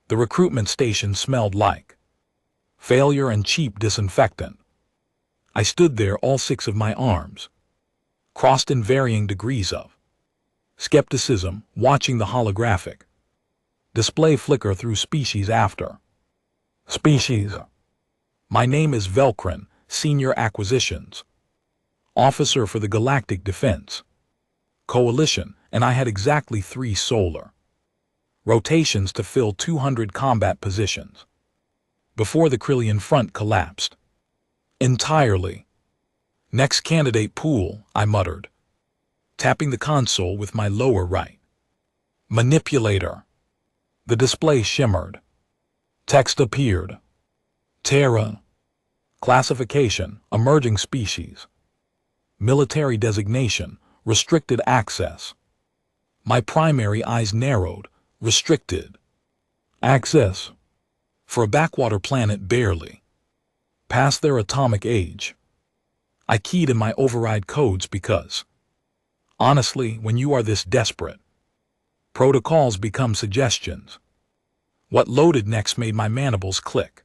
The recruitment station smelled like failure and cheap disinfectant. I stood there, all six of my arms crossed in varying degrees of skepticism, watching the holographic display flicker through species after species. My name is Velkrin, Senior Acquisitions Officer for the Galactic Defense Coalition, and I had exactly 3 solar rotations to fill 200 combat positions before the Krillian front collapsed entirely. Next candidate pool, I muttered, tapping the console with my lower right manipulator. The display shimmered. Text appeared. Terra. Classification, emerging species. Military designation, restricted access. My primary eyes narrowed. Restricted access. For a backwater planet, barely past their atomic age. I keyed in my override codes because, honestly, when you are this desperate, protocols become suggestions. What loaded next made my mandibles click.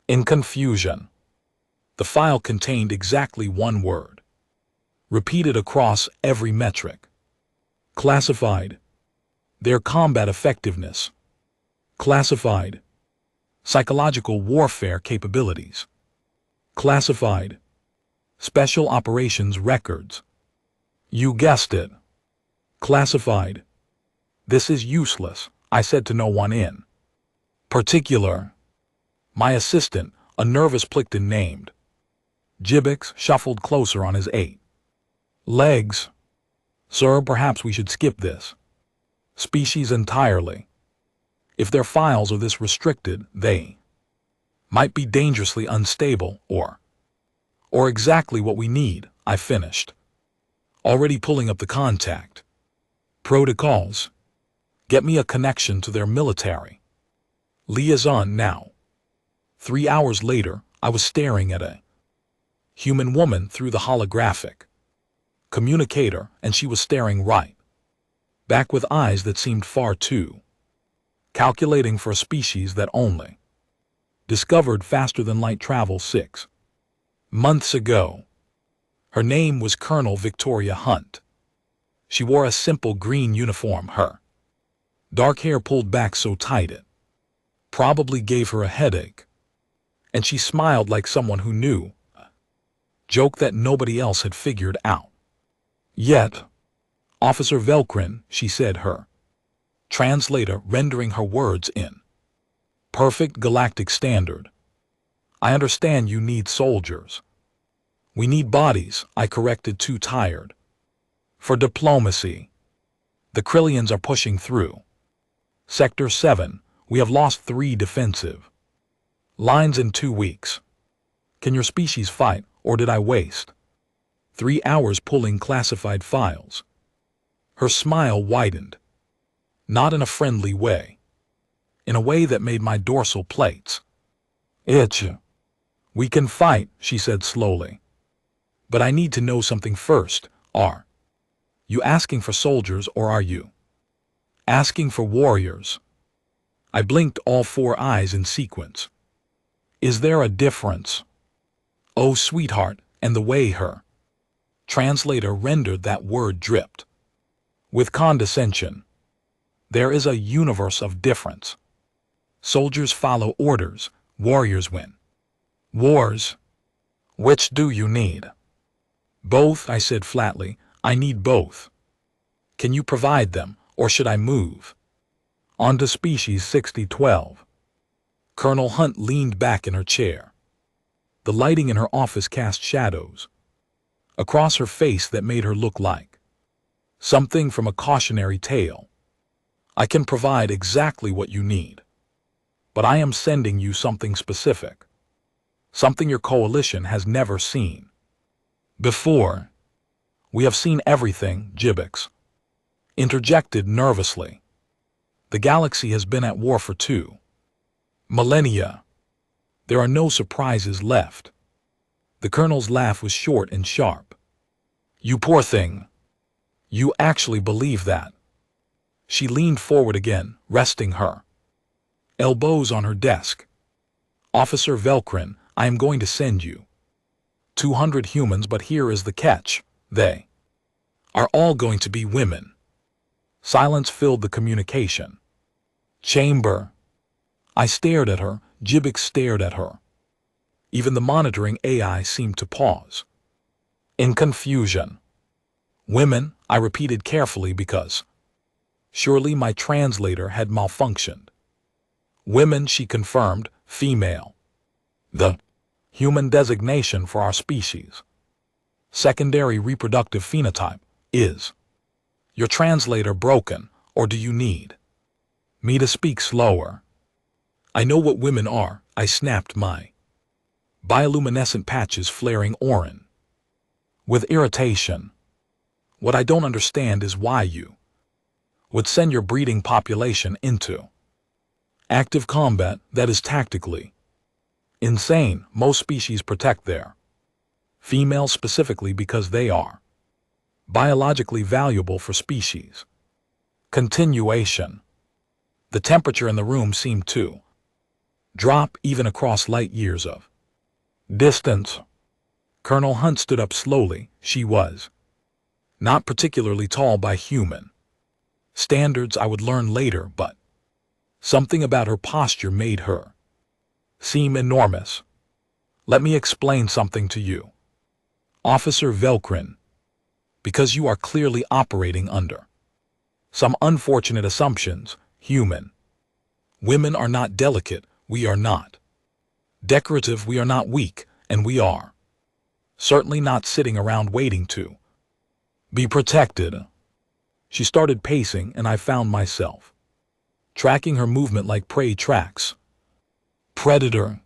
In confusion. The file contained exactly 1 word, repeated across every metric. Classified. Their combat effectiveness. Classified. Psychological warfare capabilities. Classified. Special operations records. You guessed it. Classified. This is useless, I said to no one in particular. My assistant, a nervous Plickton named Jibbix, shuffled closer on his 8 legs. Sir, perhaps we should skip this species entirely. If their files are this restricted, they might be dangerously unstable or exactly what we need, I finished, already pulling up the contact protocols. Get me a connection to their military liaison now. 3 hours later, I was staring at a human woman through the holographic communicator, and she was staring right back with eyes that seemed far too calculating for a species that only discovered faster than light travel 6 months ago. Her name was Colonel Victoria Hunt. She wore a simple green uniform, her dark hair pulled back so tight it probably gave her a headache, and she smiled like someone who knew a joke that nobody else had figured out yet. Officer Velkrin, she said, her translator rendering her words in perfect galactic standard. I understand you need soldiers. We need bodies, I corrected, too tired for diplomacy. The Krillians are pushing through Sector 7. We have lost 3 defensive lines in 2 weeks. Can your species fight, or did I waste 3 hours pulling classified files? Her smile widened, not in a friendly way, in a way that made my dorsal plates itch. We can fight, she said slowly. But I need to know something first. Are you asking for soldiers, or are you asking for warriors? I blinked, all 4 eyes in sequence. Is there a difference? Oh, sweetheart, and the way her translator rendered that word dripped with condescension. There is a universe of difference. Soldiers follow orders, warriors win wars. Which do you need? Both, I said flatly. I need both. Can you provide them, or should I move on to species 6012? Colonel Hunt leaned back in her chair. The lighting in her office cast shadows across her face that made her look like something from a cautionary tale. I can provide exactly what you need, but I am sending you something specific, something your coalition has never seen before. We have seen everything, Jibbix interjected nervously. The galaxy has been at war for 2 millennia. There are no surprises left. The colonel's laugh was short and sharp. You poor thing. You actually believe that? She leaned forward again, resting her elbows on her desk. Officer Velkrin, I am going to send you 200 humans, but here is the catch. They are all going to be women. Silence filled the communication chamber. I stared at her, Jibik stared at her. Even the monitoring AI seemed to pause. In confusion. Women, I repeated carefully because surely my translator had malfunctioned. Women, she confirmed, female. The human designation for our species. Secondary reproductive phenotype is. Your translator broken, or do you need me to speak slower? I know what women are, I snapped, my bioluminescent patches flaring orange. With irritation. What I don't understand is why you would send your breeding population into active combat. That is tactically insane. Most species protect their females specifically because they are biologically valuable for species. Continuation. The temperature in the room seemed to drop even across light years of distance. Colonel Hunt stood up slowly. She was not particularly tall by human standards, I would learn later, but something about her posture made her seem enormous. Let me explain something to you, Officer Velkrin, because you are clearly operating under some unfortunate assumptions. Human women are not delicate, we are not decorative, we are not weak, and we are certainly not sitting around waiting to be protected. She started pacing, and I found myself tracking her movement like prey tracks predator.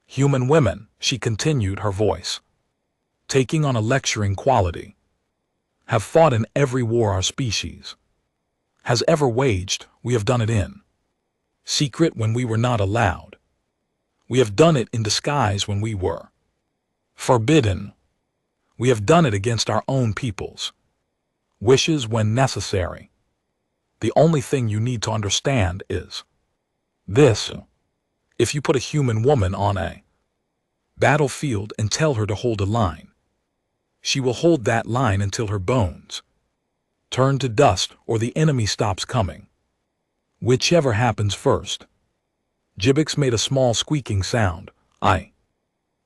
Human women, she continued, her voice taking on a lecturing quality, have fought in every war our species has ever waged. We have done it in secret when we were not allowed. We have done it in disguise when we were forbidden. We have done it against our own people's wishes when necessary. The only thing you need to understand is this. If you put a human woman on a battlefield and tell her to hold a line, she will hold that line until her bones turn to dust or the enemy stops coming. Whichever happens first. Jibix made a small squeaking sound. I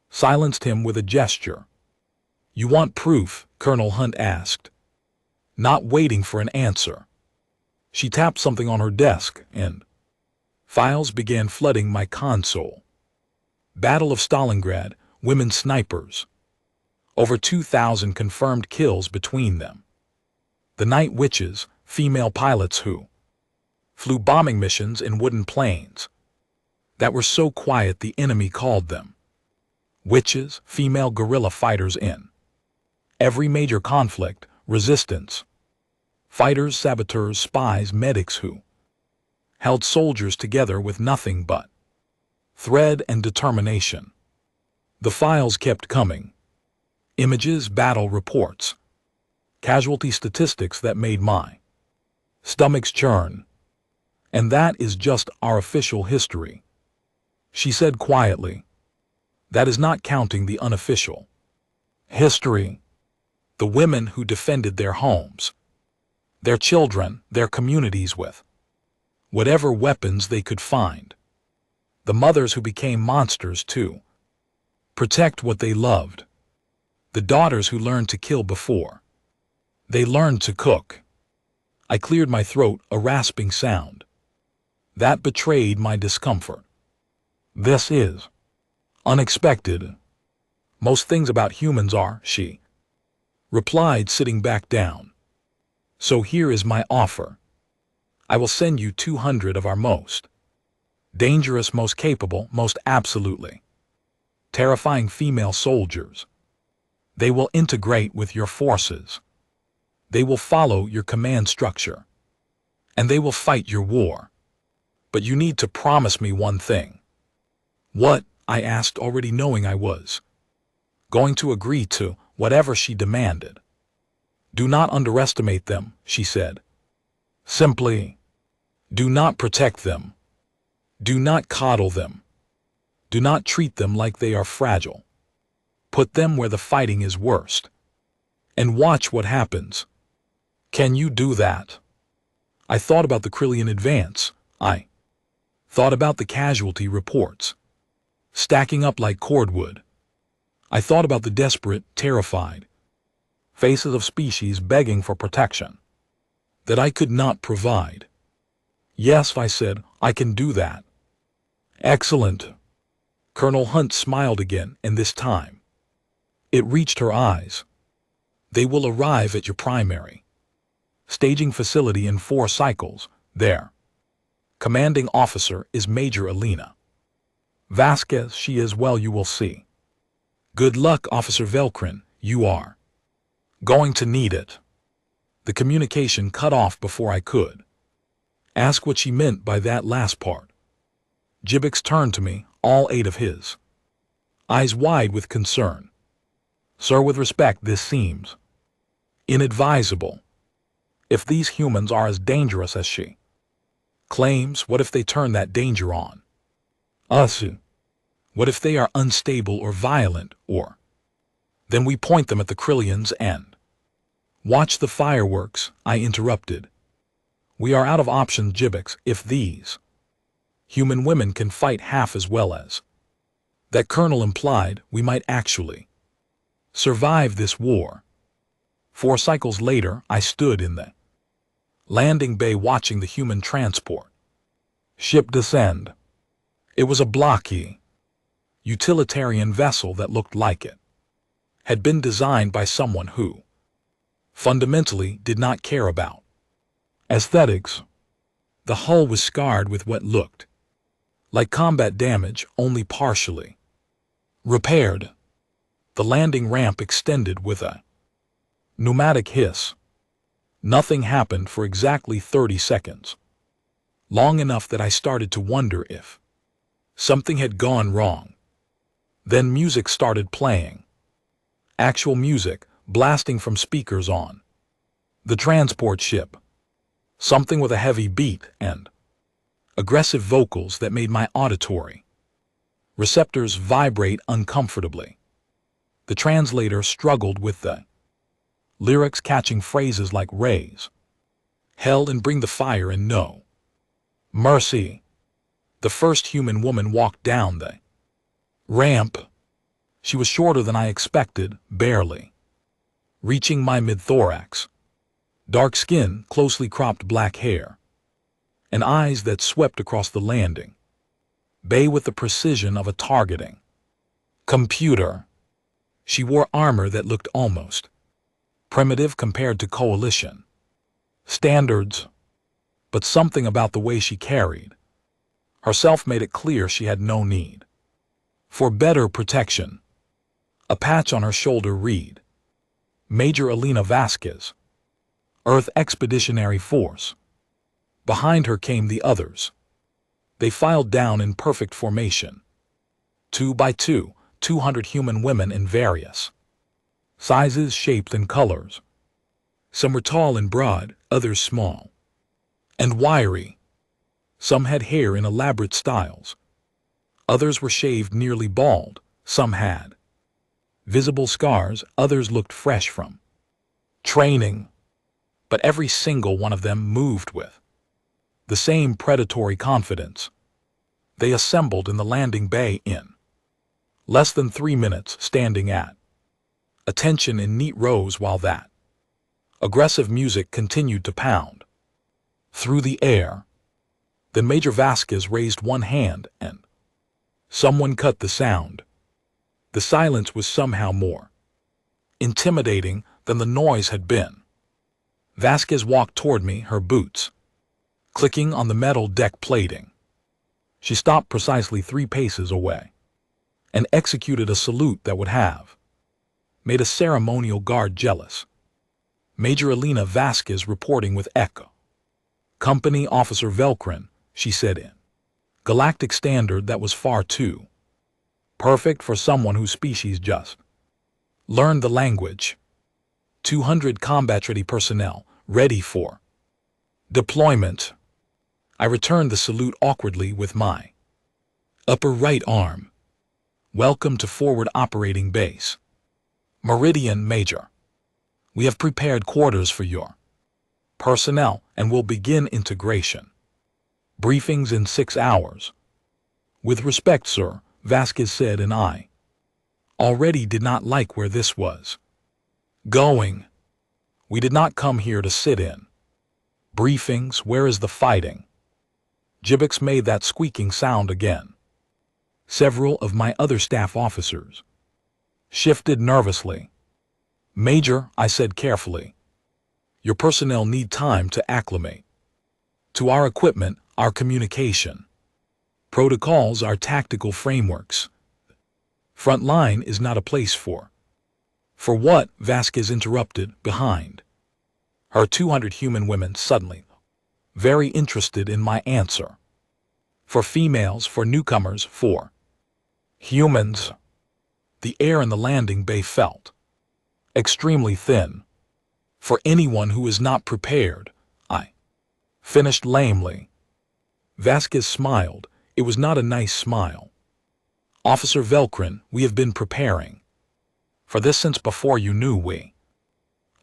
silenced him with a gesture. You want proof? Colonel Hunt asked, not waiting for an answer. She tapped something on her desk, and files began flooding my console. Battle of Stalingrad, women snipers. Over 2,000 confirmed kills between them. The Night Witches, female pilots who flew bombing missions in wooden planes that were so quiet the enemy called them witches, female guerrilla fighters in every major conflict, resistance, fighters, saboteurs, spies, medics who held soldiers together with nothing but thread and determination. The files kept coming. Images, battle reports, casualty statistics that made my stomachs churn. And that is just our official history, she said quietly. That is not counting the unofficial history. The women who defended their homes, their children, their communities with whatever weapons they could find. The mothers who became monsters to protect what they loved. The daughters who learned to kill before they learned to cook. I cleared my throat, a rasping sound that betrayed my discomfort. This is unexpected. Most things about humans are, she replied, sitting back down. So here is my offer. I will send you 200 of our most dangerous, most capable, most absolutely terrifying female soldiers. They will integrate with your forces. They will follow your command structure. And they will fight your war. But you need to promise me one thing. What? I asked, already knowing I was going to agree to whatever she demanded. Do not underestimate them, she said. Simply, do not protect them. Do not coddle them. Do not treat them like they are fragile. Put them where the fighting is worst. And watch what happens. Can you do that? I thought about the Krillian advance. I thought about the casualty reports, stacking up like cordwood. I thought about the desperate, terrified faces of species begging for protection that I could not provide. Yes, I said, I can do that. Excellent. Colonel Hunt smiled again, and this time it reached her eyes. They will arrive at your primary staging facility in 4 cycles. Their commanding officer is Major Alina Vasquez. She is well, you will see. Good luck, Officer Velkrin. You are going to need it. The communication cut off before I could ask what she meant by that last part. Jibbix turned to me, all 8 of his eyes wide with concern. Sir, with respect, this seems inadvisable. If these humans are as dangerous as she claims, what if they turn that danger on us? What if they are unstable or violent, or then we point them at the Krillians and watch the fireworks? I interrupted. We are out of options, Jibbix. If these human women can fight half as well as that Colonel implied, we might actually survive this war. 4 cycles later, I stood in the landing bay watching the human transport ship descend. It was a blocky, utilitarian vessel that looked like it had been designed by someone who fundamentally did not care about aesthetics. The hull was scarred with what looked like combat damage, only partially repaired. The landing ramp extended with a pneumatic hiss. Nothing happened for exactly 30 seconds. Long enough that I started to wonder if something had gone wrong. Then music started playing. Actual music, blasting from speakers on the transport ship. Something with a heavy beat and aggressive vocals that made my auditory receptors vibrate uncomfortably. The translator struggled with the lyrics, catching phrases like raise hell and bring the fire and no mercy. The first human woman walked down the ramp. She was shorter than I expected, barely reaching my mid-thorax. Dark skin, closely cropped black hair, and eyes that swept across the landing bay with the precision of a targeting computer. She wore armor that looked almost primitive compared to coalition standards, but something about the way she carried herself made it clear she had no need for better protection. A patch on her shoulder read, Major Alina Vasquez, Earth Expeditionary Force. Behind her came the others. They filed down in perfect formation. 2 by 2, 200 human women in various sizes, shapes, and colors. Some were tall and broad, others small and wiry. Some had hair in elaborate styles. Others were shaved nearly bald. Some had visible scars, others looked fresh from training. But every single one of them moved with the same predatory confidence. They assembled in the landing bay in less than 3 minutes, standing at attention in neat rows while that aggressive music continued to pound through the air. Then Major Vasquez raised one hand and someone cut the sound. The silence was somehow more intimidating than the noise had been. Vasquez walked toward me, her boots clicking on the metal deck plating. She stopped precisely 3 paces away and executed a salute that would have made a ceremonial guard jealous. Major Alina Vasquez reporting with Echo. Company Officer Velkrin, she said in galactic standard that was far too perfect for someone whose species just learned the language. 200 combat-ready personnel, ready for deployment. I returned the salute awkwardly with my upper right arm. Welcome to Forward Operating Base. Meridian, Major. We have prepared quarters for your personnel and will begin integration. Briefings in 6 hours. With respect, sir, Vasquez said, and I already did not like where this was going. We did not come here to sit in briefings. Where is the fighting? Jibbix made that squeaking sound again. Several of my other staff officers shifted nervously. Major, I said carefully, your personnel need time to acclimate to our equipment, our communication protocols, our tactical frameworks. Front line is not a place for what? Vasquez interrupted, behind her 200 human women, suddenly very interested in my answer. For females, for newcomers, for humans. The air in the landing bay felt extremely thin. For anyone who is not prepared, I finished lamely. Vasquez smiled. It was not a nice smile. Officer Velkrin, we have been preparing for this since before you knew we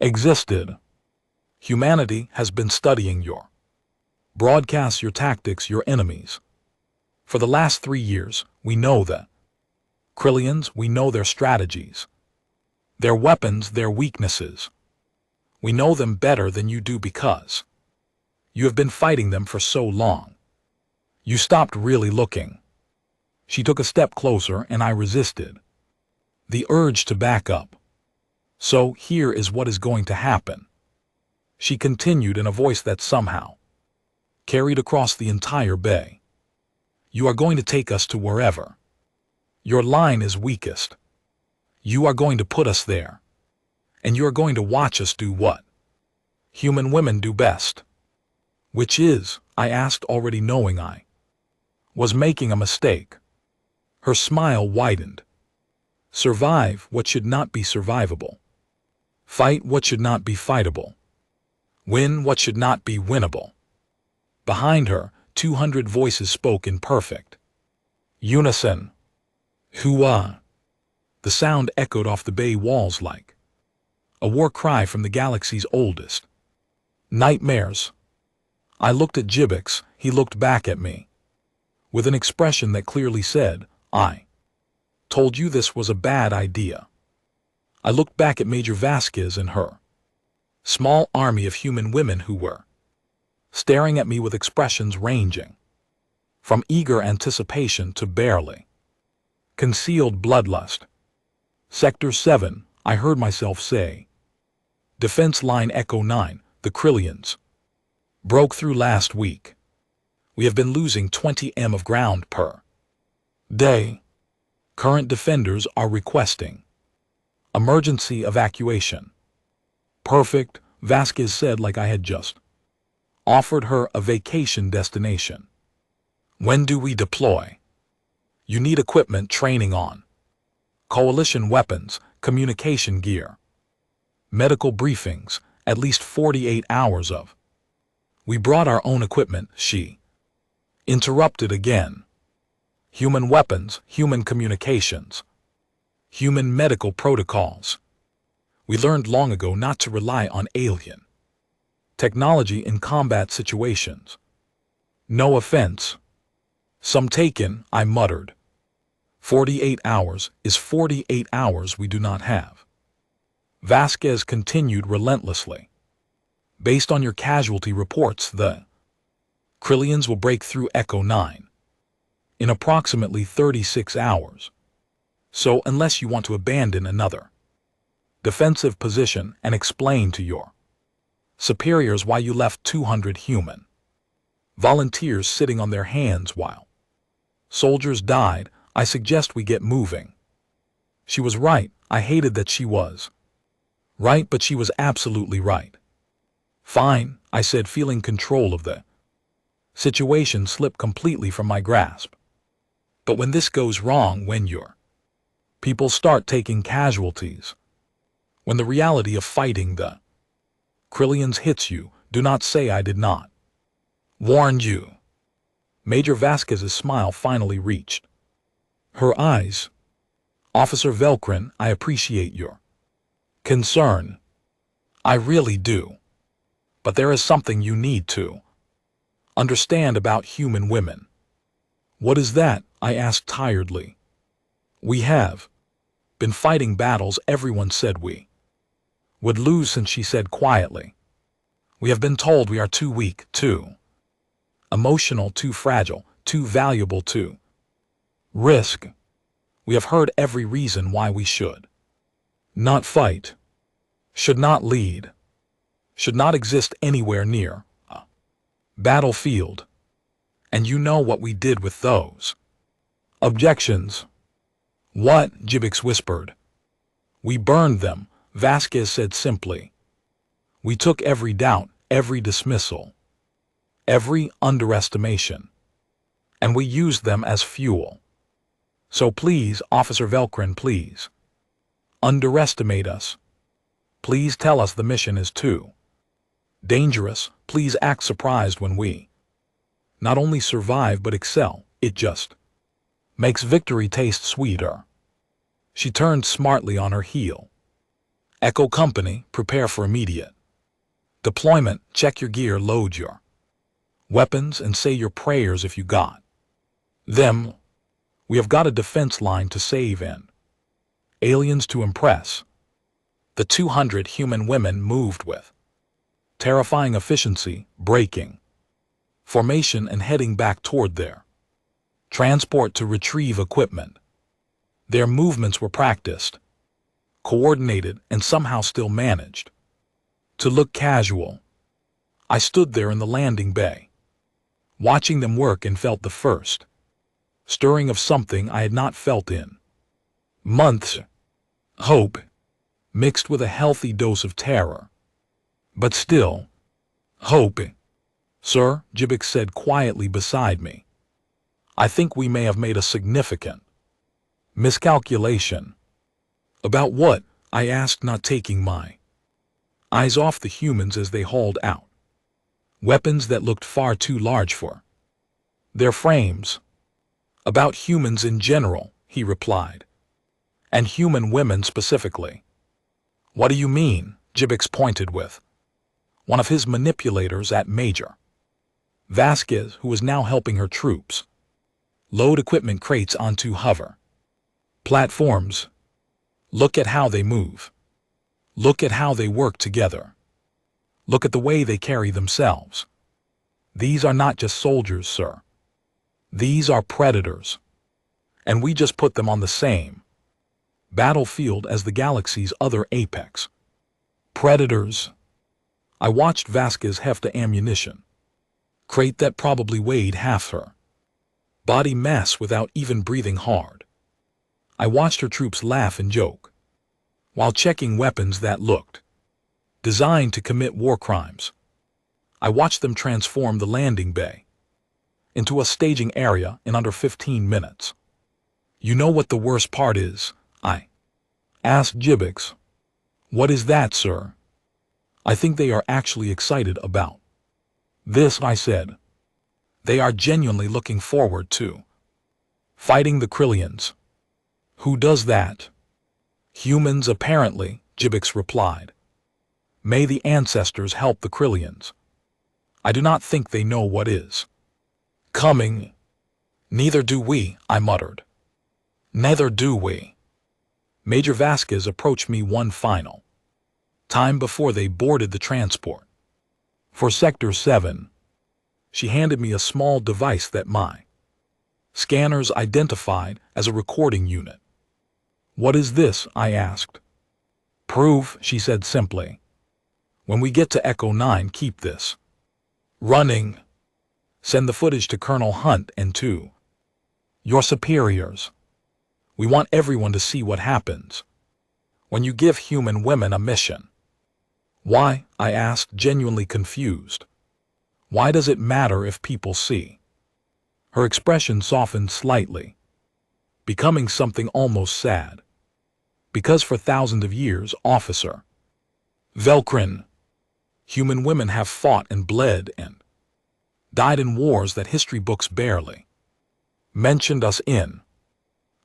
existed. Humanity has been studying your broadcasts, your tactics, your enemies. For the last 3 years, we know the Krillians, we know their strategies, their weapons, their weaknesses. We know them better than you do because you have been fighting them for so long. You stopped really looking. She took a step closer and I resisted the urge to back up. So here is what is going to happen. She continued in a voice that somehow carried across the entire bay. You are going to take us to wherever your line is weakest. You are going to put us there. And you are going to watch us do what human women do best. Which is, I asked, already knowing I was making a mistake. Her smile widened. Survive what should not be survivable. Fight what should not be fightable. Win what should not be winnable. Behind her, 200 voices spoke in perfect unison. Hoo-ah! The sound echoed off the bay walls like a war cry from the galaxy's oldest nightmares. I looked at Jibbix, he looked back at me with an expression that clearly said, I told you this was a bad idea. I looked back at Major Vasquez and her small army of human women who were staring at me with expressions ranging from eager anticipation to barely concealed bloodlust. Sector 7, I heard myself say. Defense Line Echo 9, the Krillians broke through last week. We have been losing 20 m of ground per day. Current defenders are requesting emergency evacuation. Perfect, Vasquez said like I had just offered her a vacation destination. When do we deploy? You need equipment training on coalition weapons, communication gear, medical briefings, at least 48 hours of. We brought our own equipment, she interrupted again. Human weapons, human communications, human medical protocols. We learned long ago not to rely on alien technology in combat situations. No offense. Some taken, I muttered. 48 hours is 48 hours we do not have. Vasquez continued relentlessly. Based on your casualty reports, the Krillians will break through Echo 9 in approximately 36 hours. So unless you want to abandon another defensive position and explain to your superiors why you left 200 human volunteers sitting on their hands while soldiers died, I suggest we get moving. She was right. I hated that she was right, but she was absolutely right. Fine, I said, feeling control of the situation slip completely from my grasp. But when this goes wrong, when your people start taking casualties, when the reality of fighting the Krillians hits you, do not say I did not warn you. Major Vasquez's smile finally reached her eyes. Officer Velkrin, I appreciate your concern. I really do. But there is something you need to understand about human women. What is that? I asked tiredly. We have been fighting battles everyone said we would lose since, she said quietly. We have been told we are too weak, too emotional, too fragile, too valuable to risk. We have heard every reason why we should not fight, should not lead, should not exist anywhere near a battlefield. And you know what we did with those objections. What? Jibix whispered. We burned them, Vasquez said simply. We took every doubt, every dismissal, every underestimation, and we used them as fuel. So please, Officer Velkrin, please underestimate us. Please tell us the mission is too dangerous. Please act surprised when we not only survive but excel. It just makes victory taste sweeter. She turned smartly on her heel. Echo Company, prepare for immediate deployment. Check your gear, load your weapons, and say your prayers if you got them. We have got a defense line to save and aliens to impress. The 200 human women moved with terrifying efficiency, breaking formation and heading back toward their transport to retrieve equipment. Their movements were practiced, coordinated, and somehow still managed to look casual. I stood there in the landing bay, watching them work, and felt the first stirring of something I had not felt in months. Hope, mixed with a healthy dose of terror. But still, hope. Sir, Jibix said quietly beside me. I think we may have made a significant miscalculation. About what? I asked, not taking my eyes off the humans as they hauled out weapons that looked far too large for their frames. About humans in general, he replied, and human women specifically. What do you mean? Jibix pointed with one of his manipulators at Major Vasquez, who was now helping her troops load equipment crates onto hover platforms. Look at how they move. Look at how they work together. Look at the way they carry themselves. These are not just soldiers, sir. These are predators. And we just put them on the same battlefield as the galaxy's other apex predators. I watched Vasquez heft the ammunition crate that probably weighed half her body mass without even breathing hard. I watched her troops laugh and joke while checking weapons that looked designed to commit war crimes. I watched them transform the landing bay into a staging area in under 15 minutes. You know what the worst part is? I asked Jibix. What is that, sir? I think they are actually excited about this, I said. They are genuinely looking forward to fighting the Krillians. Who does that? Humans, apparently, Jibix replied. May the ancestors help the Krillians. I do not think they know what is coming. Neither do we, I muttered. Neither do we. Major Vasquez approached me one final time before they boarded the transport for Sector 7. She handed me a small device that my scanners identified as a recording unit. What is this? I asked. Proof, she said simply. When we get to Echo 9, keep this running. Send the footage to Colonel Hunt and to your superiors. We want everyone to see what happens when you give human women a mission. Why? I asked, genuinely confused. Why does it matter if people see? Her expression softened slightly, becoming something almost sad. Because for thousands of years, Officer Velkrin, human women have fought and bled and died in wars that history books barely mentioned us in.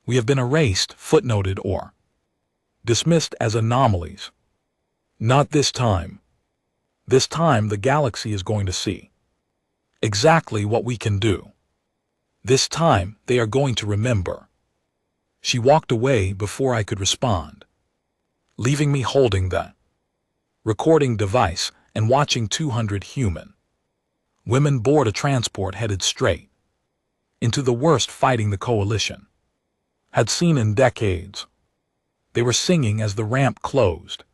We have been erased, footnoted, or dismissed as anomalies. Not this time. This time the galaxy is going to see exactly what we can do. This time they are going to remember. She walked away before I could respond, leaving me holding the recording device and watching 200 human women board a transport headed straight into the worst fighting the coalition had seen in decades. They were singing as the ramp closed.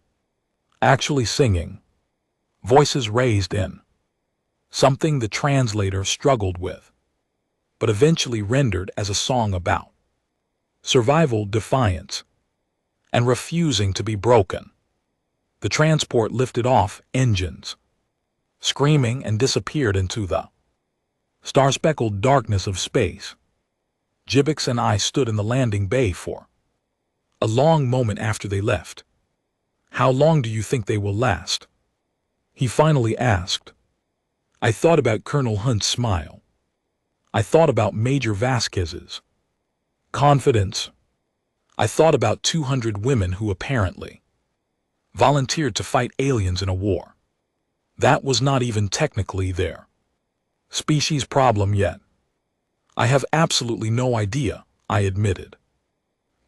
Actually singing. Voices raised in something the translator struggled with, but eventually rendered as a song about survival, defiance, and refusing to be broken. The transport lifted off engines, screaming, and disappeared into the star-speckled darkness of space. Jibbix and I stood in the landing bay for a long moment after they left. "How long do you think they will last?" he finally asked. I thought about Colonel Hunt's smile. I thought about Major Vasquez's confidence. I thought about 200 women who apparently volunteered to fight aliens in a war that was not even technically their species' problem yet. I have absolutely no idea, I admitted.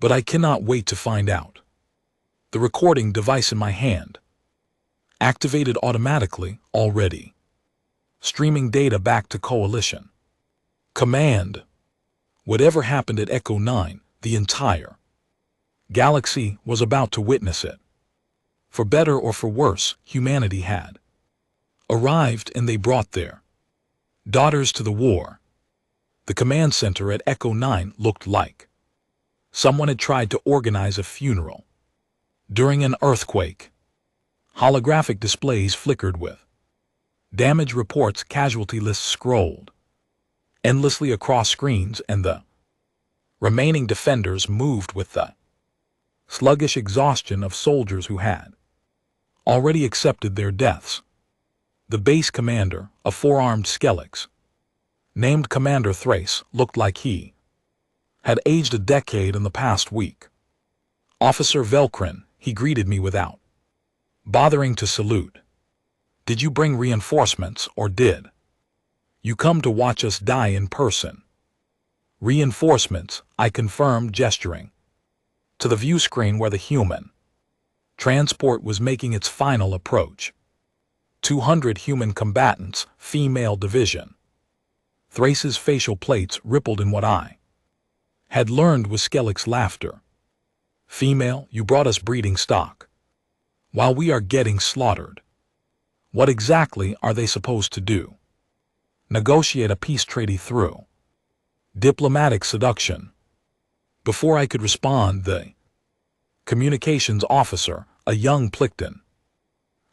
But I cannot wait to find out. The recording device in my hand activated automatically already, streaming data back to Coalition Command. Whatever happened at Echo 9, the entire galaxy was about to witness it. For better or for worse, humanity had arrived, and they brought their daughters to the war. The command center at Echo 9 looked like someone had tried to organize a funeral during an earthquake. Holographic displays flickered with damage reports, casualty lists scrolled endlessly across screens, and the remaining defenders moved with the sluggish exhaustion of soldiers who had already accepted their deaths. The base commander, a four-armed Skelix, named Commander Thrace, looked like he had aged a decade in the past week. "Officer Velkrin," he greeted me without bothering to salute. "Did you bring reinforcements, or did you come to watch us die in person?" "Reinforcements," I confirmed, gesturing to the view screen where the human transport was making its final approach. 200 human combatants, female division. Thrace's facial plates rippled in what I had learned was Skellig's laughter. "Female, you brought us breeding stock while we are getting slaughtered. What exactly are they supposed to do? Negotiate a peace treaty through diplomatic seduction?" Before I could respond, the communications officer, a young Plickton,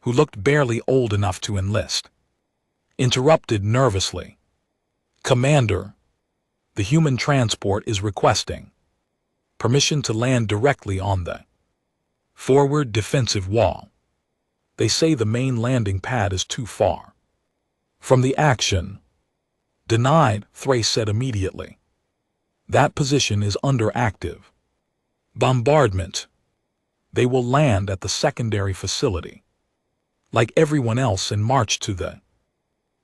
who looked barely old enough to enlist, interrupted nervously. "Commander, the human transport is requesting permission to land directly on the forward defensive wall. They say the main landing pad is too far from the action." "Denied," Thrace said immediately. "That position is under active bombardment. They will land at the secondary facility like everyone else and march to the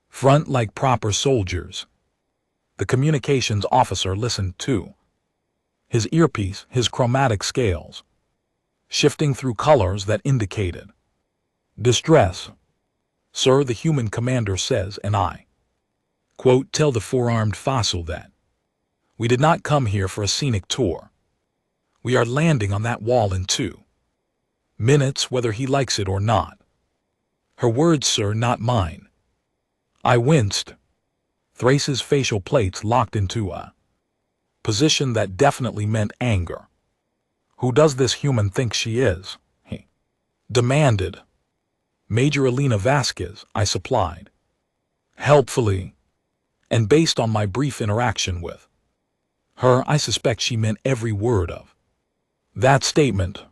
front like proper soldiers." The communications officer listened too, his earpiece, his chromatic scales shifting through colors that indicated distress. "Sir," the human commander says, and I quote, "Tell the four-armed fossil that we did not come here for a scenic tour. We are landing on that wall in 2 minutes, whether he likes it or not." "Her words, sir, not mine." I winced. Thrace's facial plates locked into a position that definitely meant anger. "Who does this human think she is?" he demanded. "Major Elena Vasquez," I supplied helpfully, and based on my brief interaction with her, I suspect she meant every word of that statement.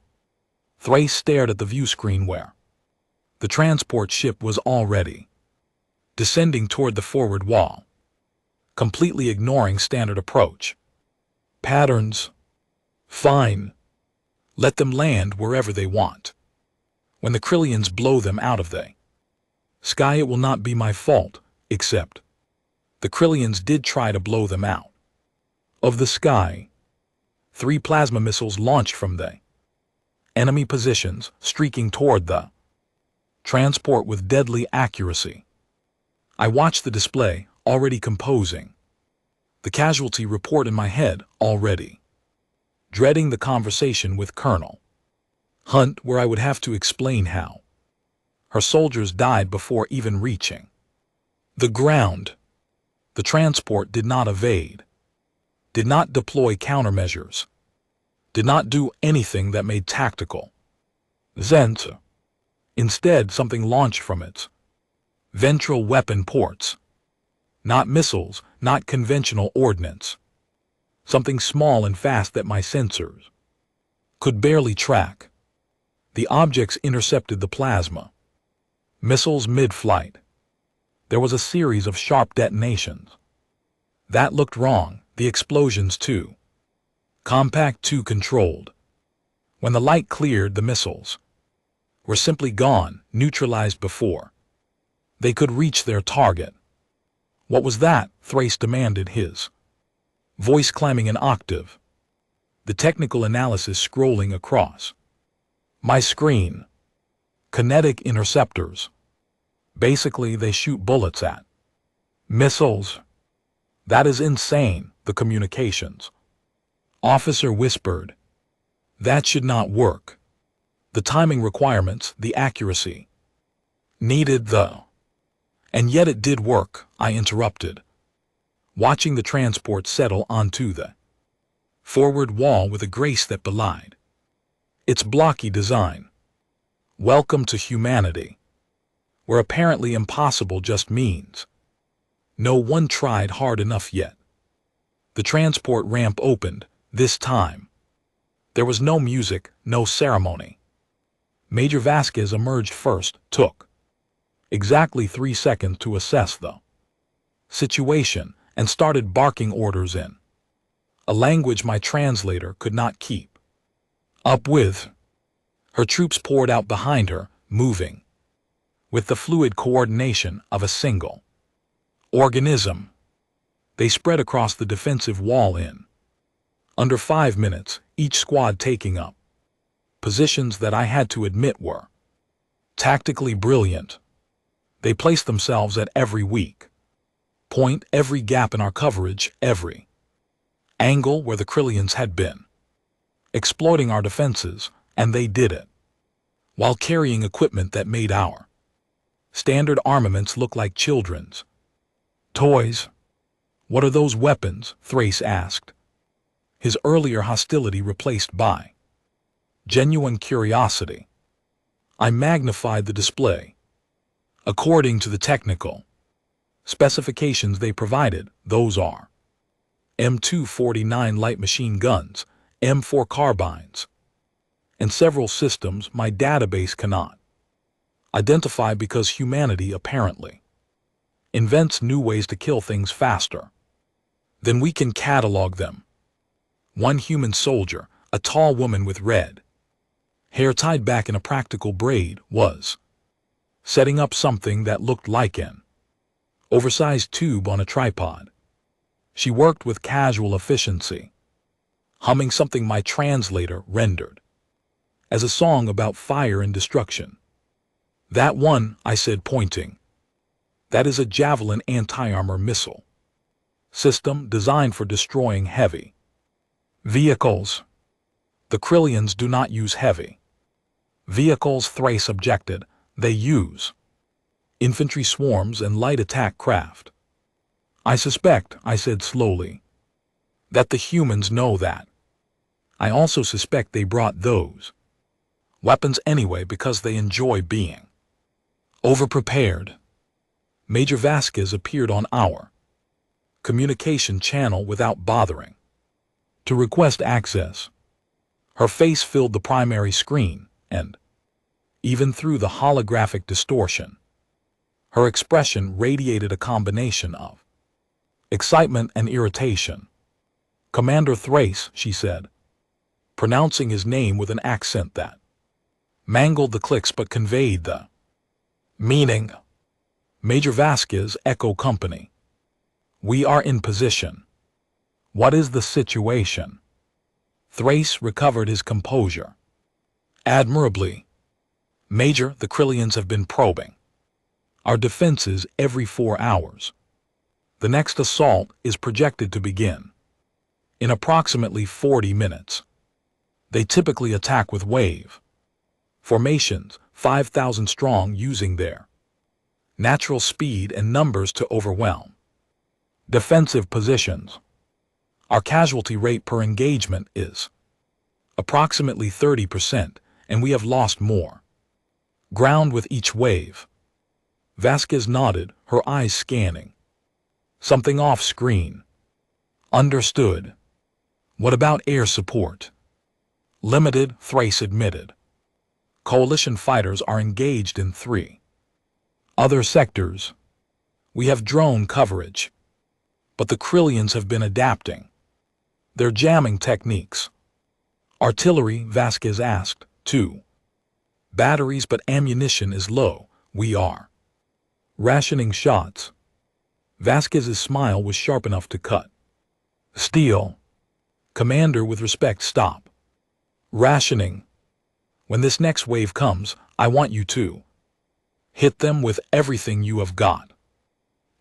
Thrace stared at the view screen where the transport ship was already descending toward the forward wall, completely ignoring standard approach. Patterns. Fine. Let them land wherever they want. When the Krillians blow them out of the sky, it will not be my fault, except the Krillians did try to blow them out of the sky. 3 plasma missiles launched from the enemy positions, streaking toward the transport with deadly accuracy. I watched the display, already composing the casualty report in my head, already dreading the conversation with Colonel Hunt, where I would have to explain how her soldiers died before even reaching the ground. The transport did not evade, did not deploy countermeasures, did not do anything that made tactical sense. Instead, something launched from its ventral weapon ports. Not missiles, not conventional ordnance. Something small and fast that my sensors could barely track. The objects intercepted the plasma missiles mid-flight. There was a series of sharp detonations. That looked wrong, the explosions too. Compact, too controlled. When the light cleared, the missiles were simply gone, neutralized before they could reach their target. What was that? Thrace demanded, his voice climbing an octave. The technical analysis scrolling across my screen. Kinetic interceptors. Basically, they shoot bullets at missiles. That is insane, the communications officer whispered. That should not work. The timing requirements, the accuracy needed though. And yet it did work, I interrupted, watching the transport settle onto the forward wall with a grace that belied its blocky design. Welcome to humanity, where apparently impossible just means no one tried hard enough yet. The transport ramp opened, this time. There was no music, no ceremony. Major Vasquez emerged first, took exactly 3 seconds to assess the situation, and started barking orders in a language my translator could not keep up with. Her troops poured out behind her, moving with the fluid coordination of a single organism. They spread across the defensive wall in under 5 minutes, each squad taking up positions that I had to admit were tactically brilliant. They placed themselves at every weak point, every gap in our coverage, every angle where the Krillians had been exploiting our defenses, and they did it while carrying equipment that made our standard armaments look like children's toys. What are those weapons? Thrace asked, his earlier hostility replaced by genuine curiosity. I magnified the display. According to the technical specifications they provided, those are M249 light machine guns, M4 carbines, and several systems my database cannot identify because humanity apparently invents new ways to kill things faster than we can catalog them. One human soldier, a tall woman with red hair tied back in a practical braid, was setting up something that looked like an oversized tube on a tripod. She worked with casual efficiency, humming something my translator rendered as a song about fire and destruction. That one, I said, pointing. That is a Javelin anti-armor missile system designed for destroying heavy vehicles. The Krillians do not use heavy vehicles, Thrace objected. They use infantry swarms and light attack craft. I suspect, I said slowly, that the humans know that. I also suspect they brought those weapons anyway because they enjoy being overprepared. Major Vasquez appeared on our communication channel without bothering to request access. Her face filled the primary screen, and even through the holographic distortion, Her expression radiated a combination of excitement and irritation. "Commander Thrace," she said, pronouncing his name with an accent that mangled the clicks but conveyed the meaning. "Major Vasquez, Echo Company. We are in position. What is the situation?" Thrace recovered his composure. "Admirably. Major, the Krillians have been probing our defenses every 4 hours. The next assault is projected to begin in approximately 40 minutes. They typically attack with wave formations, 5,000 strong, using their natural speed and numbers to overwhelm defensive positions. Our casualty rate per engagement is approximately 30%, and we have lost more ground with each wave." Vasquez nodded, her eyes scanning something off screen. "Understood. What about air support?" "Limited," Thrace admitted. "Coalition fighters are engaged in 3 other sectors. We have drone coverage, but the Krillians have been adapting their jamming techniques." "Artillery?" Vasquez asked. "2 batteries, but ammunition is low. We are rationing shots." Vasquez's smile was sharp enough to cut steel. "Commander, with respect, stop rationing. When this next wave comes, I want you to hit them with everything you have got.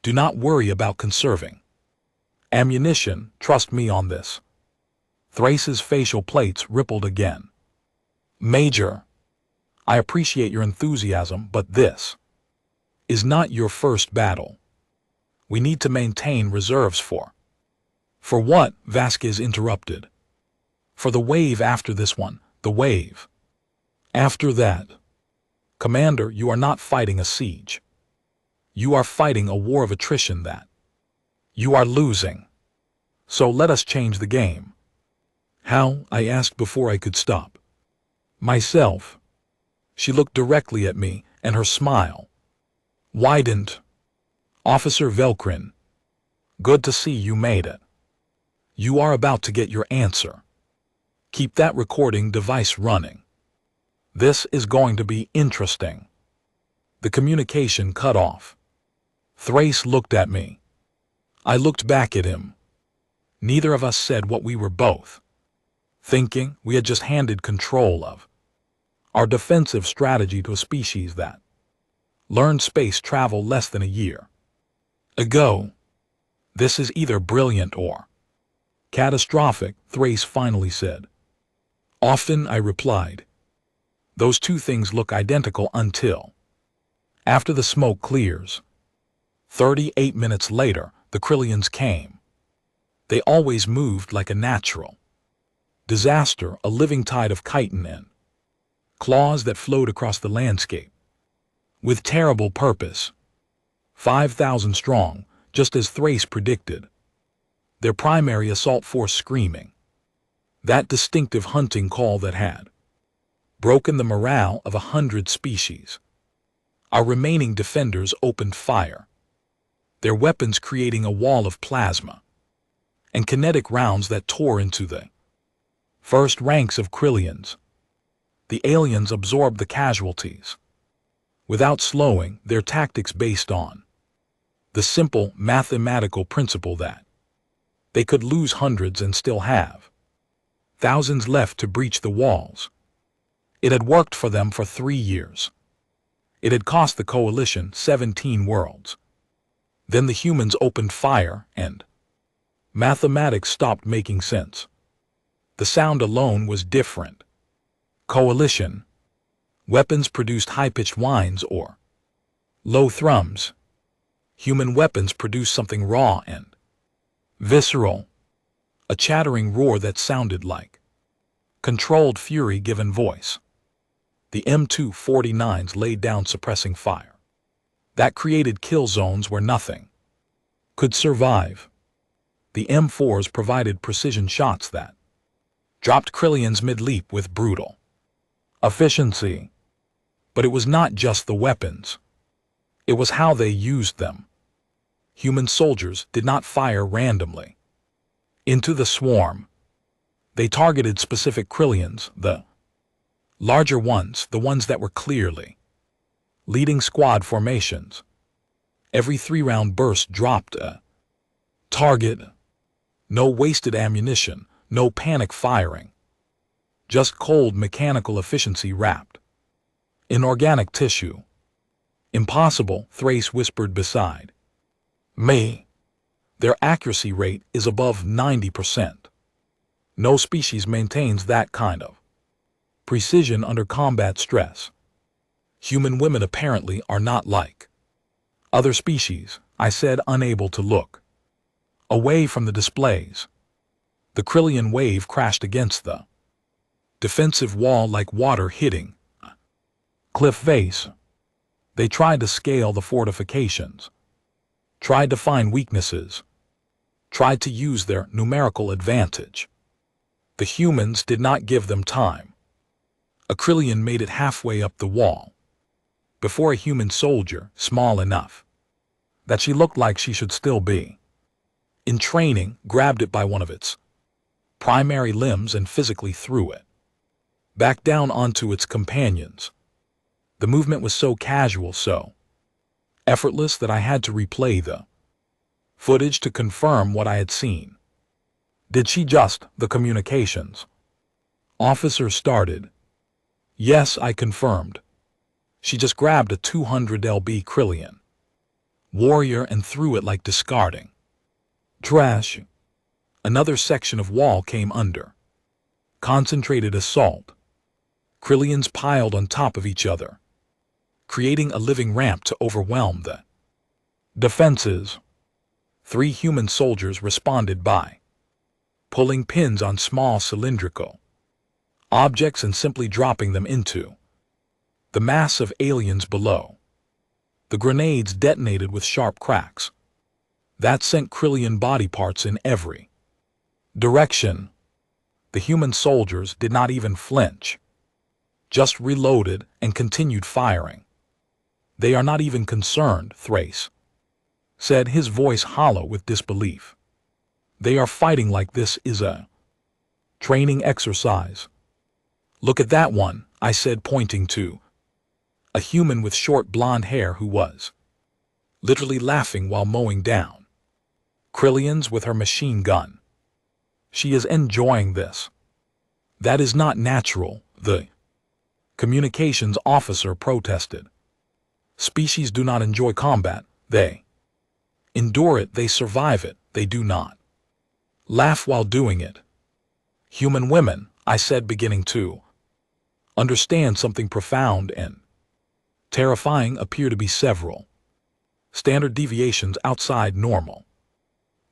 Do not worry about conserving ammunition, trust me on this." Thrace's facial plates rippled again. "Major, I appreciate your enthusiasm, but this is not your first battle. We need to maintain reserves for..." "For what?" Vasquez interrupted. "For the wave after this one, the wave after that. Commander, you are not fighting a siege. You are fighting a war of attrition that you are losing. So let us change the game." "How?" I asked before I could stop myself. She looked directly at me, and her smile widened. "Officer Velkrin, good to see you made it. You are about to get your answer. Keep that recording device running. This is going to be interesting." The communication cut off. Thrace looked at me. I looked back at him. Neither of us said what we were both thinking. We had just handed control of our defensive strategy to a species that learned space travel less than a year ago. "This is either brilliant or catastrophic," Thrace finally said. "Often," I replied. "Those two things look identical until after the smoke clears." 38 minutes later, the Krillians came. They always moved like a natural disaster, a living tide of chitin and claws that flowed across the landscape with terrible purpose. 5,000 strong, just as Thrace predicted. Their primary assault force screaming that distinctive hunting call that had broken the morale of 100 species. Our remaining defenders opened fire, their weapons creating a wall of plasma and kinetic rounds that tore into the first ranks of Krillians. The aliens absorbed the casualties without slowing, their tactics based on the simple mathematical principle that they could lose hundreds and still have thousands left to breach the walls. It had worked for them for 3 years. It had cost the Coalition 17 worlds. Then the humans opened fire, and mathematics stopped making sense. The sound alone was different. Coalition weapons produced high-pitched whines or low thrums. Human weapons produced something raw and visceral, a chattering roar that sounded like controlled fury given voice. The M249s laid down suppressing fire that created kill zones where nothing could survive. The M4s provided precision shots that dropped Krillians mid-leap with brutal efficiency. But it was not just the weapons. It was how they used them. Human soldiers did not fire randomly into the swarm. They targeted specific Krillians, the larger ones, the ones that were clearly leading squad formations. Every 3-round burst dropped a target. No wasted ammunition, no panic firing. Just cold mechanical efficiency wrapped in organic tissue. Impossible, Thrace whispered beside me. Their accuracy rate is above 90%. No species maintains that kind of precision under combat stress. Human women apparently are not like other species, I said, unable to look away from the displays. The Krillian wave crashed against the defensive wall like water hitting a cliff face. They tried to scale the fortifications, tried to find weaknesses, tried to use their numerical advantage. The humans did not give them time. A Krillian made it halfway up the wall before a human soldier, small enough that she looked like she should still be in training, grabbed it by one of its primary limbs and physically threw it back down onto its companions. The movement was so casual, so effortless that I had to replay the footage to confirm what I had seen. Did she just, the communications officer started. Yes, I confirmed. She just grabbed a 200 lb Krillian warrior and threw it like discarding trash. Another section of wall came under. Concentrated assault. Krillians piled on top of each other, creating a living ramp to overwhelm the defenses. 3 human soldiers responded by pulling pins on small cylindrical objects and simply dropping them into the mass of aliens below. The grenades detonated with sharp cracks that sent Krillian body parts in every direction. The human soldiers did not even flinch, just reloaded and continued firing. They are not even concerned, Thrace said, his voice hollow with disbelief. They are fighting like this is a training exercise. Look at that one, I said, pointing to a human with short blonde hair who was literally laughing while mowing down Krillians with her machine gun. She is enjoying this. That is not natural, the communications officer protested. Species do not enjoy combat, they endure it, they survive it, they do not laugh while doing it. Human women, I said, beginning to understand something profound and terrifying, appear to be several standard deviations outside normal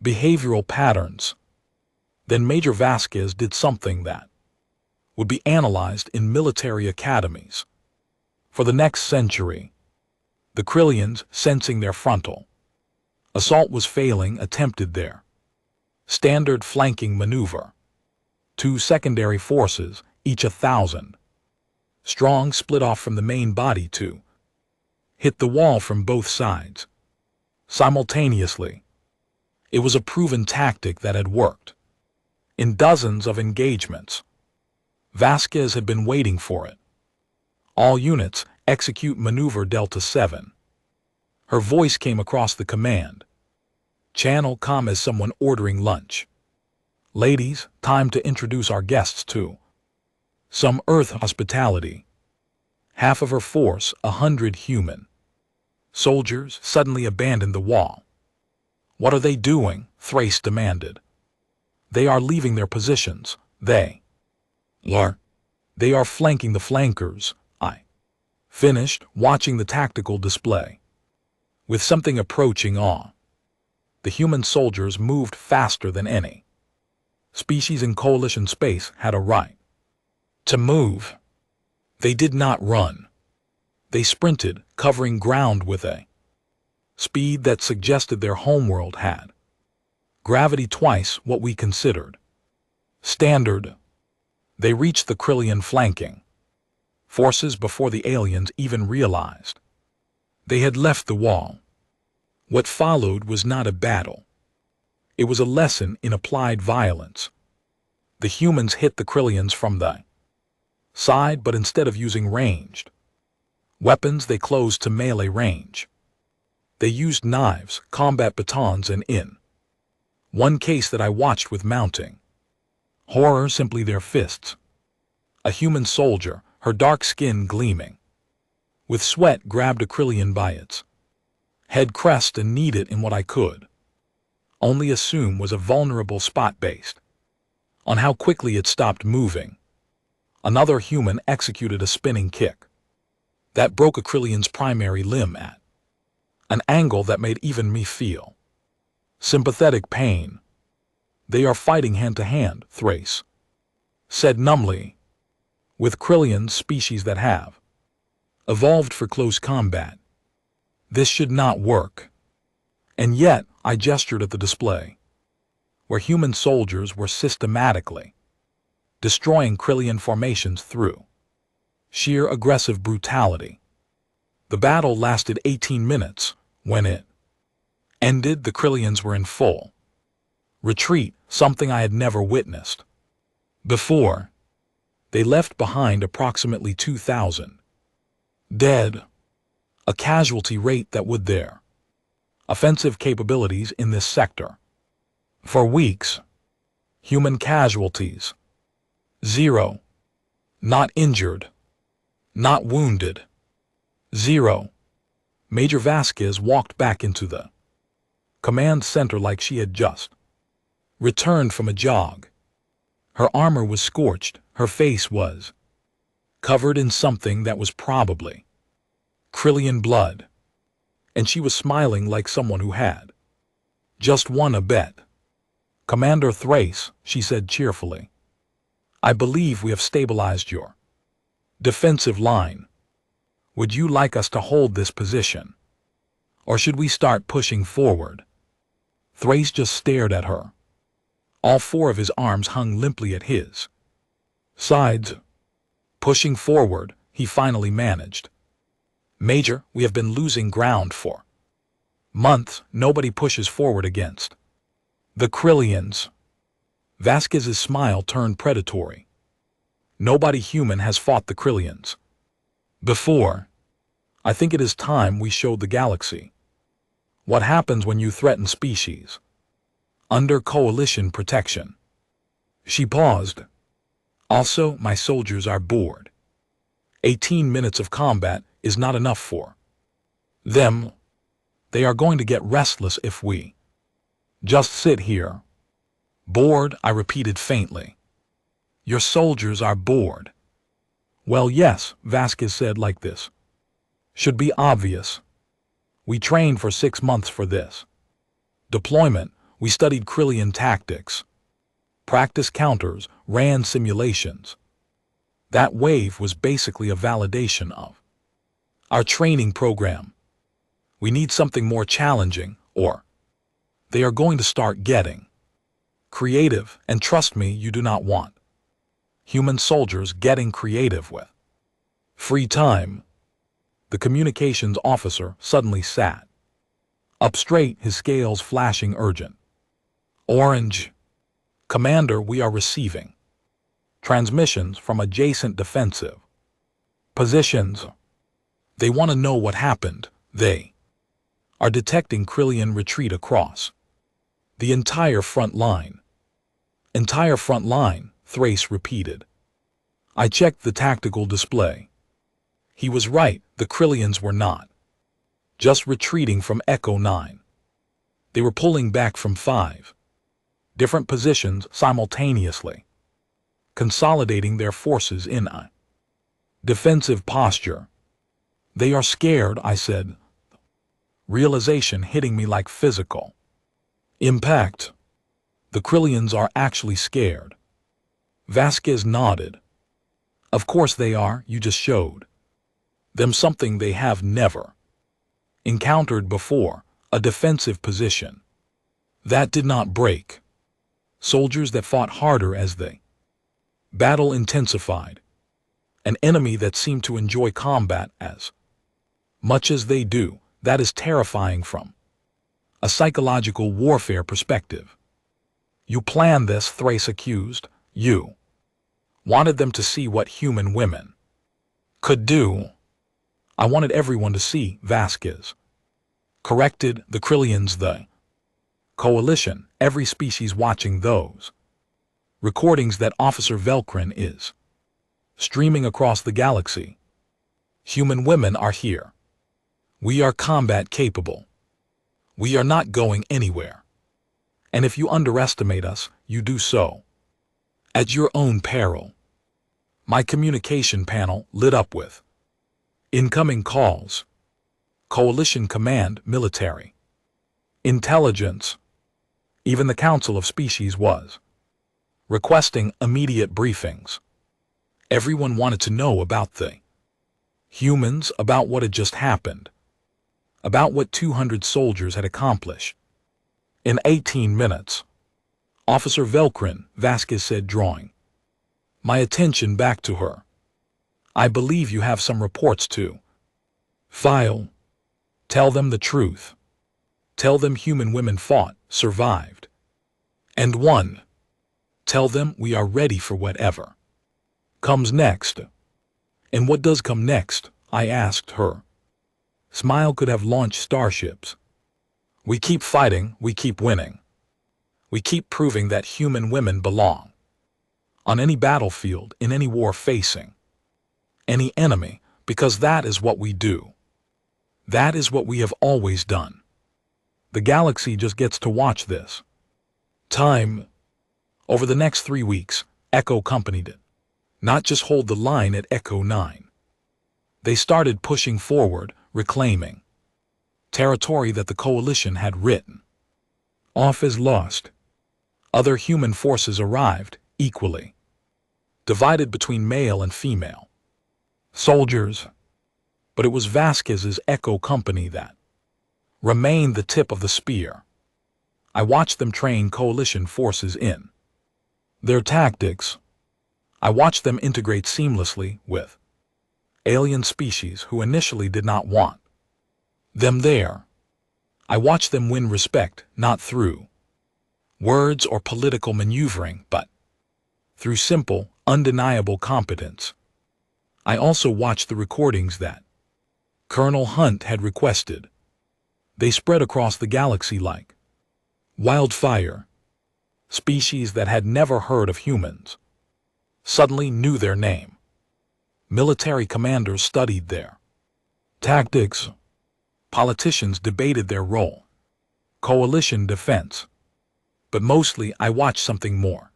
behavioral patterns. Then Major Vasquez did something that would be analyzed in military academies for the next century. The Krillians, sensing their frontal assault was failing, attempted their standard flanking maneuver. 2 secondary forces, each 1,000 strong, split off from the main body to hit the wall from both sides simultaneously. It was a proven tactic that had worked in dozens of engagements. Vasquez had been waiting for it. All units, execute maneuver Delta 7. Her voice came across the command channel calm as someone ordering lunch. Ladies, time to introduce our guests to some Earth hospitality. Half of her force, 100 human soldiers, suddenly abandoned the wall. What are they doing? Thrace demanded. They are leaving their positions. They are flanking the flankers. I finished, watching the tactical display with something approaching awe. The human soldiers moved faster than any species in coalition space had a right to move. They did not run. They sprinted, covering ground with a speed that suggested their homeworld had gravity twice what we considered standard. They reached the Krillian flanking forces before the aliens even realized They had left the wall. What followed was not a battle. It was a lesson in applied violence. The humans hit the Krillians from the side, but instead of using ranged weapons, they closed to melee range. They used knives, combat batons, and in one case that I watched with mounting horror, simply their fists. A human soldier, her dark skin gleaming with sweat, grabbed a Krillian by its head crest and kneed it in what I could only assume was a vulnerable spot based on how quickly it stopped moving. Another human executed a spinning kick that broke a Krillian's primary limb at an angle that made even me feel sympathetic pain. They are fighting hand to hand, Thrace said numbly, with Krillian, species that have evolved for close combat. This should not work. And yet, I gestured at the display, where human soldiers were systematically destroying Krillian formations through sheer aggressive brutality. The battle lasted 18 minutes. When it ended, the Krillians were in full retreat, something I had never witnessed before. They left behind approximately 2,000 dead, a casualty rate that would their offensive capabilities in this sector. For weeks, human casualties, 0. Not injured, not wounded, 0. Major Vasquez walked back into the command center like she had just returned from a jog. Her armor was scorched, her face was covered in something that was probably Krillian blood, and she was smiling like someone who had just won a bet. Commander Thrace, she said cheerfully, I believe we have stabilized your defensive line. Would you like us to hold this position? Or should we start pushing forward? Thrace just stared at her. All four of his arms hung limply at his sides. Pushing forward, he finally managed. Major, we have been losing ground for months. Nobody pushes forward against the Krillians. Vasquez's smile turned predatory. Nobody human has fought the Krillians before. I think it is time we showed the galaxy what happens when you threaten species under coalition protection. She paused. Also, my soldiers are bored. 18 minutes of combat is not enough for them. They are going to get restless if we just sit here. Bored, I repeated faintly. Your soldiers are bored. Well, yes, Vasquez said, like this should be obvious. We trained for 6 months for this deployment. We studied Krillian tactics, practiced counters, ran simulations. That wave was basically a validation of our training program. We need something more challenging, or they are going to start getting creative, and trust me, you do not want human soldiers getting creative with free time. The communications officer suddenly sat up straight, his scales flashing urgent orange. Commander, we are receiving transmissions from adjacent defensive positions. They want to know what happened. They are detecting Krillian retreat across the entire front line. Entire front line, Thrace repeated. I checked the tactical display. He was right, the Krillians were not just retreating from Echo 9. They were pulling back from 5 different positions simultaneously, consolidating their forces in a defensive posture. They are scared, I said, realization hitting me like physical impact. The Krillians are actually scared. Vasquez nodded. Of course they are, you just showed them something they have never encountered before, a defensive position that did not break. Soldiers that fought harder as the battle intensified. An enemy that seemed to enjoy combat as Much as they do, that is terrifying from a psychological warfare perspective. You planned this, Thrace accused. You wanted them to see what human women could do. I wanted everyone to see, Vasquez corrected. The Krillians, the coalition, every species watching those recordings that Officer Velkrin is streaming across the galaxy. Human women are here. We are combat capable. We are not going anywhere. And if you underestimate us, you do so at your own peril. My communication panel lit up with incoming calls. Coalition Command, Military Intelligence. Even the Council of Species was requesting immediate briefings. Everyone wanted to know about the humans, about what had just happened, about what 200 soldiers had accomplished. In 18 minutes, Officer Velkrin, Vasquez said, drawing my attention back to her. I believe you have some reports to file. Tell them the truth. Tell them human women fought, survived, and won. Tell them we are ready for whatever comes next. And what does come next? I asked her. Smile could have launched starships. We keep fighting, we keep winning. We keep proving that human women belong on any battlefield, in any war facing any enemy, because that is what we do. That is what we have always done. The galaxy just gets to watch this. Time. Over the next 3 weeks, Echo Company did not just hold the line at Echo 9. They started pushing forward, reclaiming territory that the coalition had written off as lost. Other human forces arrived, equally divided between male and female soldiers. But it was Vasquez's Echo Company that remained the tip of the spear. I watched them train coalition forces in their tactics. I watched them integrate seamlessly with alien species who initially did not want them there. I watched them win respect, not through words or political maneuvering, but through simple, undeniable competence. I also watched the recordings that Colonel Hunt had requested. They spread across the galaxy like wildfire. Species that had never heard of humans suddenly knew their name. Military commanders studied their tactics. Politicians debated their role. Coalition defense. But mostly I watched something more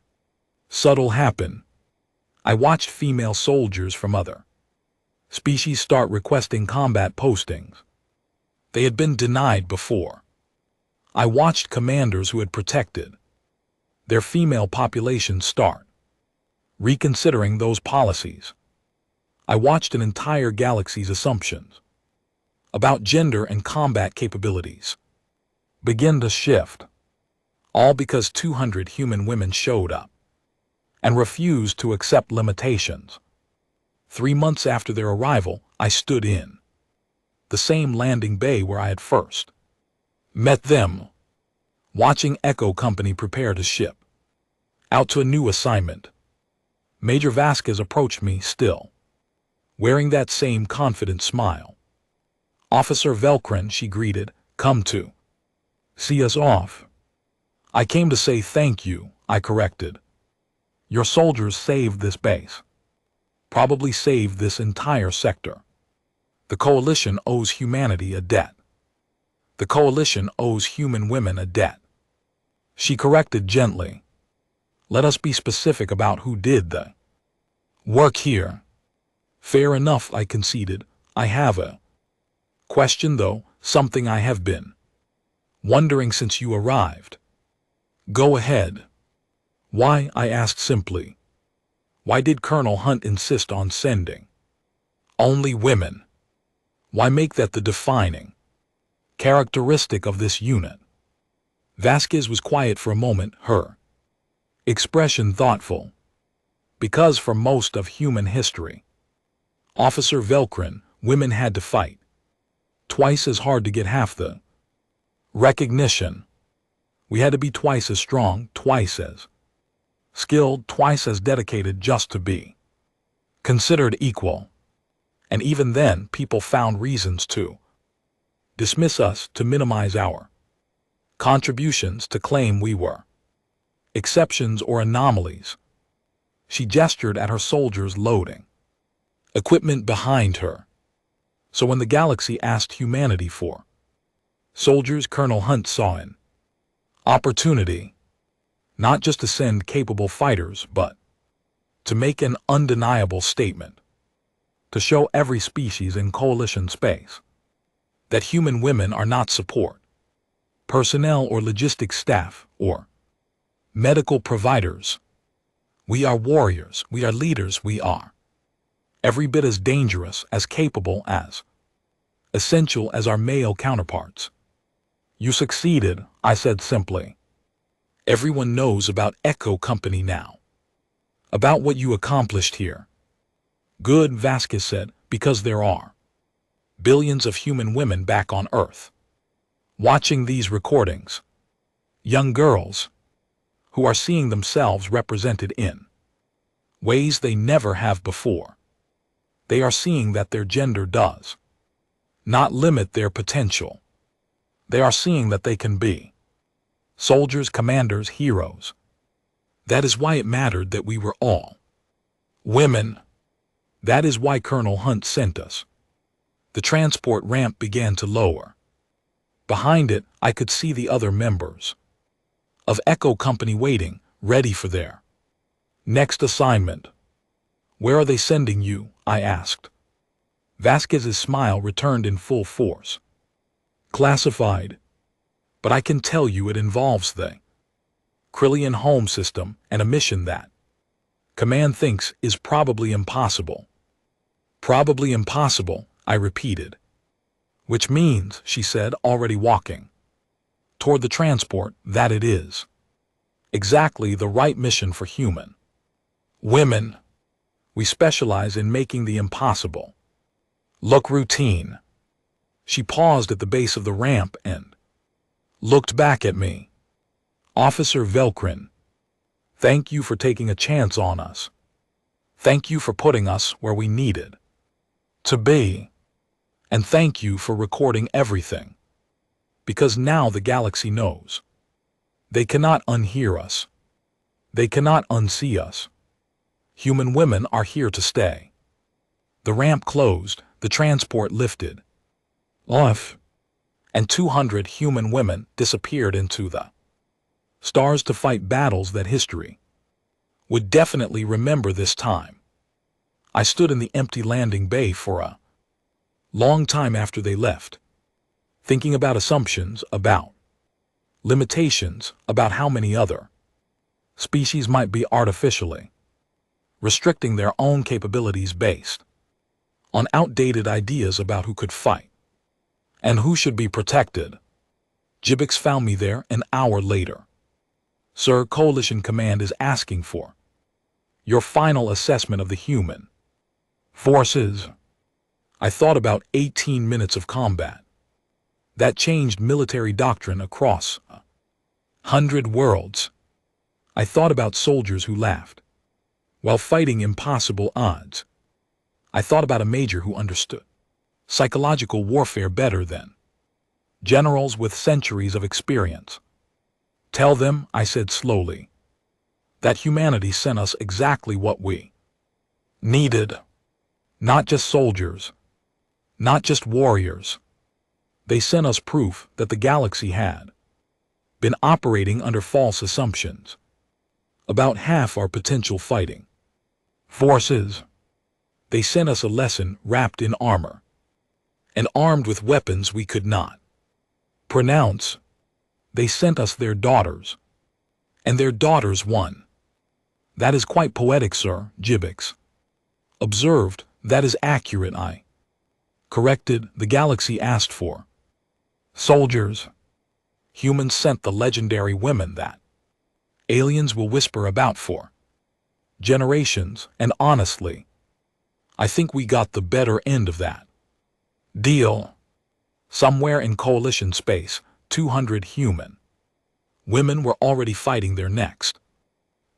subtle happen. I watched female soldiers from other species start requesting combat postings. They had been denied before. I watched commanders who had protected their female population start reconsidering those policies. I watched an entire galaxy's assumptions about gender and combat capabilities begin to shift, all because 200 human women showed up and refused to accept limitations. 3 months after their arrival, I stood in the same landing bay where I had first met them, watching Echo Company prepare to ship out to a new assignment. Major Vasquez approached me, still wearing that same confident smile. Officer Velkrin, she greeted, come to see us off. I came to say thank you, I corrected. Your soldiers saved this base. Probably saved this entire sector. The coalition owes humanity a debt. The coalition owes human women a debt. She corrected gently. Let us be specific about who did the work here. Fair enough, I conceded. I have a question, though, something I have been wondering since you arrived. Go ahead. Why, I asked simply. Why did Colonel Hunt insist on sending only women? Why make that the defining characteristic of this unit? Vasquez was quiet for a moment, her expression thoughtful. Because for most of human history, Officer Velkrin, women had to fight. twice as hard to get half the recognition. We had to be twice as strong, twice as skilled, twice as dedicated just to be considered equal. And even then, people found reasons to dismiss us, to minimize our contributions, to claim we were exceptions or anomalies. She gestured at her soldiers loading equipment behind her. So when the galaxy asked humanity for soldiers, Colonel Hunt saw an opportunity, not just to send capable fighters, but to make an undeniable statement, to show every species in coalition space that human women are not support personnel or logistics staff or medical providers. We are warriors, we are leaders, we are every bit as dangerous, as capable, as essential as our male counterparts. You succeeded, I said simply. Everyone knows about Echo Company now, about what you accomplished here. Good, Vasquez said, because there are billions of human women back on Earth watching these recordings. Young girls who are seeing themselves represented in ways they never have before. They are seeing that their gender does not limit their potential. They are seeing that they can be soldiers, commanders, heroes. That is why it mattered that we were all women. That is why Colonel Hunt sent us. The transport ramp began to lower. Behind it, I could see the other members of Echo Company waiting, ready for their next assignment. Where are they sending you? I asked. Vasquez's smile returned in full force. Classified. But I can tell you it involves the Krillian home system and a mission that Command thinks is probably impossible. Probably impossible, I repeated. Which means, she said, already walking toward the transport, that it is exactly the right mission for human women. We specialize in making the impossible look routine. She paused at the base of the ramp and looked back at me. Officer Velkrin, thank you for taking a chance on us. Thank you for putting us where we needed to be. And thank you for recording everything. Because now the galaxy knows. They cannot unhear us. They cannot unsee us. Human women are here to stay. The ramp closed, the transport lifted off, and 200 human women disappeared into the stars to fight battles that history would definitely remember this time. I stood in the empty landing bay for a long time after they left, thinking about assumptions, about limitations, about how many other species might be artificially restricting their own capabilities based on outdated ideas about who could fight and who should be protected. Jibbix found me there an hour later. Sir, Coalition Command is asking for your final assessment of the human forces. I thought about 18 minutes of combat. That changed military doctrine across 100 worlds. I thought about soldiers who laughed while fighting impossible odds. I thought about a major who understood psychological warfare better than generals with centuries of experience. Tell them, I said slowly, that humanity sent us exactly what we needed. Not just soldiers, not just warriors. They sent us proof that the galaxy had been operating under false assumptions about half our potential fighting forces. They sent us a lesson wrapped in armor and armed with weapons we could not pronounce. They sent us their daughters, and their daughters won. That is quite poetic, Sir, Jibbix observed. That is accurate, I corrected. The galaxy asked for soldiers. Humans sent the legendary women that aliens will whisper about for generations, and honestly, I think we got the better end of that deal. Somewhere in coalition space, 200 human women were already fighting their next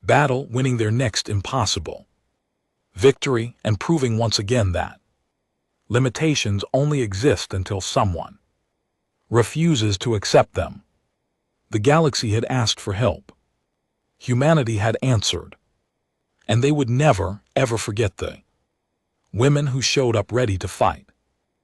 battle, winning their next impossible victory, and proving once again that limitations only exist until someone refuses to accept them. The galaxy had asked for help. Humanity had answered. And they would never, ever forget the women who showed up ready to fight.